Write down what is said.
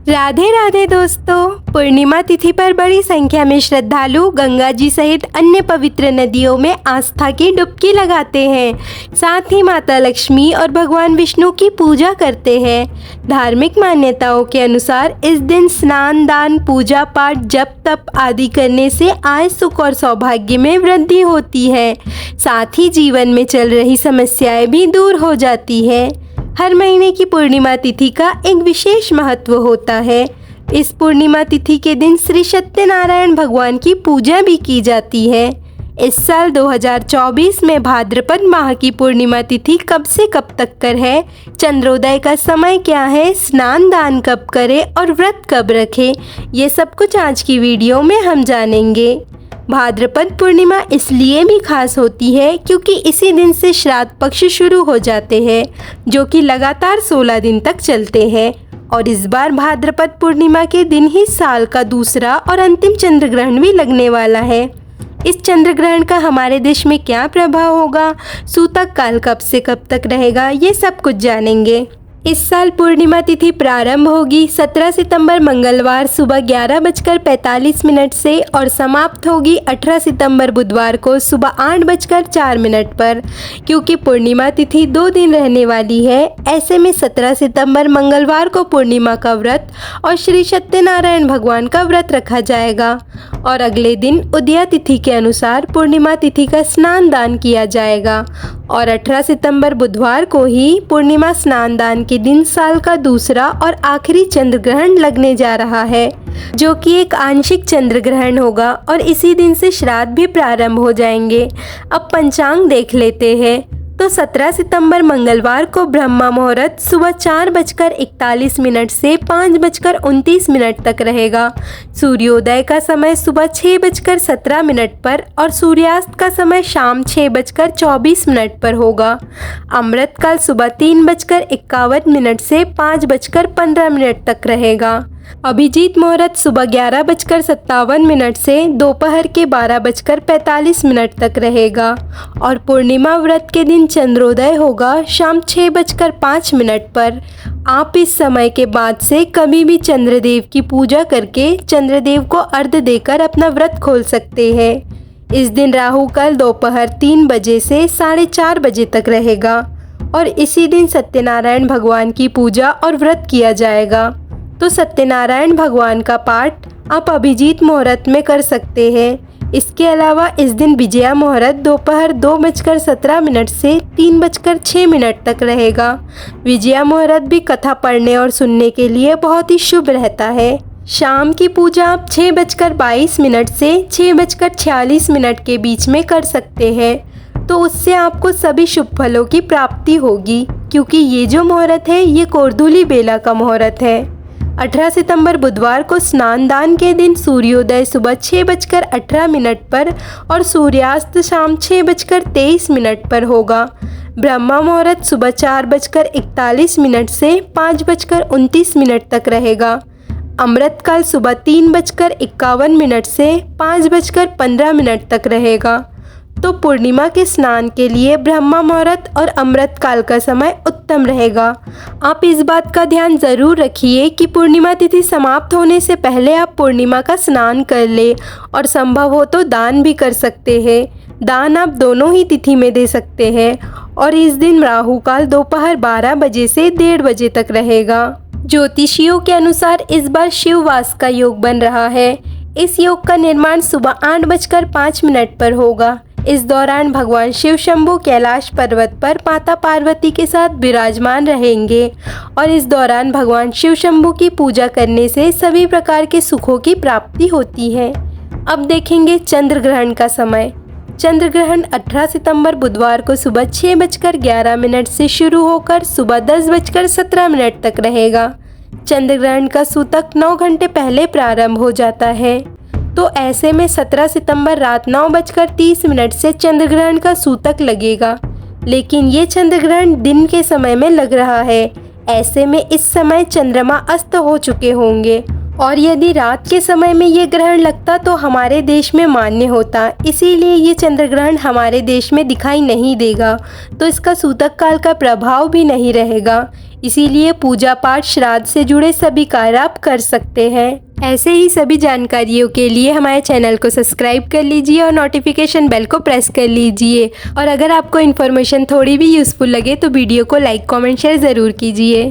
राधे राधे दोस्तों। पूर्णिमा तिथि पर बड़ी संख्या में श्रद्धालु गंगा जी सहित अन्य पवित्र नदियों में आस्था की डुबकी लगाते हैं। साथ ही माता लक्ष्मी और भगवान विष्णु की पूजा करते हैं। धार्मिक मान्यताओं के अनुसार इस दिन स्नान, दान, पूजा पाठ, जप तप आदि करने से आय, सुख और सौभाग्य में वृद्धि होती है। साथ ही जीवन में चल रही समस्याएं भी दूर हो जाती है। हर महीने की पूर्णिमा तिथि का एक विशेष महत्व होता है। इस पूर्णिमा तिथि के दिन श्री सत्यनारायण भगवान की पूजा भी की जाती है। इस साल 2024 में भाद्रपद माह की पूर्णिमा तिथि कब से कब तक कर है, चंद्रोदय का समय क्या है, स्नान दान कब करें और व्रत कब रखें, ये सब कुछ आज की वीडियो में हम जानेंगे। भाद्रपद पूर्णिमा इसलिए भी खास होती है क्योंकि इसी दिन से श्राद्ध पक्ष शुरू हो जाते हैं, जो कि लगातार 16 दिन तक चलते हैं। और इस बार भाद्रपद पूर्णिमा के दिन ही साल का दूसरा और अंतिम चंद्र ग्रहण भी लगने वाला है। इस चंद्र ग्रहण का हमारे देश में क्या प्रभाव होगा, सूतक काल कब से कब तक रहेगा, ये सब कुछ जानेंगे। इस साल पूर्णिमा तिथि प्रारंभ होगी 17 सितंबर मंगलवार सुबह 11:45 से और समाप्त होगी 18 सितंबर बुधवार को सुबह 8:04 पर। क्योंकि पूर्णिमा तिथि 2 दिन रहने वाली है, ऐसे में 17 सितंबर मंगलवार को पूर्णिमा का व्रत और श्री सत्यनारायण भगवान का व्रत रखा जाएगा और अगले दिन उदया तिथि के अनुसार पूर्णिमा तिथि का स्नान दान किया जाएगा और 18 सितंबर बुधवार को ही पूर्णिमा स्नान दान के दिन साल का दूसरा और आखिरी चंद्र ग्रहण लगने जा रहा है, जो कि एक आंशिक चंद्र ग्रहण होगा और इसी दिन से श्राद्ध भी प्रारंभ हो जाएंगे। अब पंचांग देख लेते हैं। तो 17 सितंबर मंगलवार को ब्रह्मा मुहूर्त सुबह 4:41 से 5:29 तक रहेगा। सूर्योदय का समय सुबह 6:17 पर और सूर्यास्त का समय शाम 6:24 पर होगा। अमृत काल सुबह 3:51 से 5:15 तक रहेगा। अभिजीत मुहूर्त सुबह 11:57 से दोपहर के 12:45 तक रहेगा और पूर्णिमा व्रत के दिन चंद्रोदय होगा शाम 6:05 पर। आप इस समय के बाद से कभी भी चंद्रदेव की पूजा करके चंद्रदेव को अर्घ्य देकर अपना व्रत खोल सकते हैं। इस दिन राहु काल दोपहर 3 बजे से 4:30 बजे तक रहेगा और इसी दिन सत्यनारायण भगवान की पूजा और व्रत किया जाएगा। तो सत्यनारायण भगवान का पाठ आप अभिजीत मुहूर्त में कर सकते हैं। इसके अलावा इस दिन विजया मुहूर्त दोपहर 2:17 से 3:06 तक रहेगा। विजया मुहूर्त भी कथा पढ़ने और सुनने के लिए बहुत ही शुभ रहता है। शाम की पूजा आप 6:22 से 6:46 के बीच में कर सकते हैं, तो उससे आपको सभी शुभ फलों की प्राप्ति होगी क्योंकि ये जो मुहूर्त है ये कोर्धुली बेला का मुहूर्त है। 18 सितंबर बुधवार को स्नान दान के दिन सूर्योदय सुबह 6:18 पर और सूर्यास्त शाम 6:23 पर होगा। ब्रह्मा मुहूर्त सुबह 4:41 से 5:29 तक रहेगा। अमृत काल सुबह 3:51 से 5:15 तक रहेगा। तो पूर्णिमा के स्नान के लिए ब्रह्मा मुहूर्त और अमृत काल का समय उत्तम रहेगा। आप इस बात का ध्यान ज़रूर रखिए कि पूर्णिमा तिथि समाप्त होने से पहले आप पूर्णिमा का स्नान कर ले और संभव हो तो दान भी कर सकते हैं। दान आप दोनों ही तिथि में दे सकते हैं और इस दिन राहु काल दोपहर 12 बजे से 1:30 बजे तक रहेगा। ज्योतिषियों के अनुसार इस बार शिववास का योग बन रहा है। इस योग का निर्माण सुबह 8:05 पर होगा। इस दौरान भगवान शिव शंभु कैलाश पर्वत पर माता पार्वती के साथ विराजमान रहेंगे और इस दौरान भगवान शिव शंभु की पूजा करने से सभी प्रकार के सुखों की प्राप्ति होती है। अब देखेंगे चंद्र ग्रहण का समय। चंद्र ग्रहण 18 सितंबर बुधवार को सुबह 6:11 से शुरू होकर सुबह 10:17 तक रहेगा। चंद्र ग्रहण का सूतक 9 घंटे पहले प्रारंभ हो जाता है। तो ऐसे में 17 सितंबर रात 9:30 से चंद्र ग्रहण का सूतक लगेगा, लेकिन ये चंद्र ग्रहण दिन के समय में लग रहा है। ऐसे में इस समय चंद्रमा अस्त हो चुके होंगे और यदि रात के समय में ये ग्रहण लगता तो हमारे देश में मान्य होता, इसीलिए ये चंद्र ग्रहण हमारे देश में दिखाई नहीं देगा, तो इसका सूतक काल का प्रभाव भी नहीं रहेगा। इसीलिए पूजा पाठ श्राद्ध से जुड़े सभी कार्य आप कर सकते हैं। ऐसे ही सभी जानकारियों के लिए हमारे चैनल को सब्सक्राइब कर लीजिए और नोटिफिकेशन बेल को प्रेस कर लीजिए। और अगर आपको इन्फॉर्मेशन थोड़ी भी यूज़फुल लगे तो वीडियो को लाइक कमेंट शेयर ज़रूर कीजिए।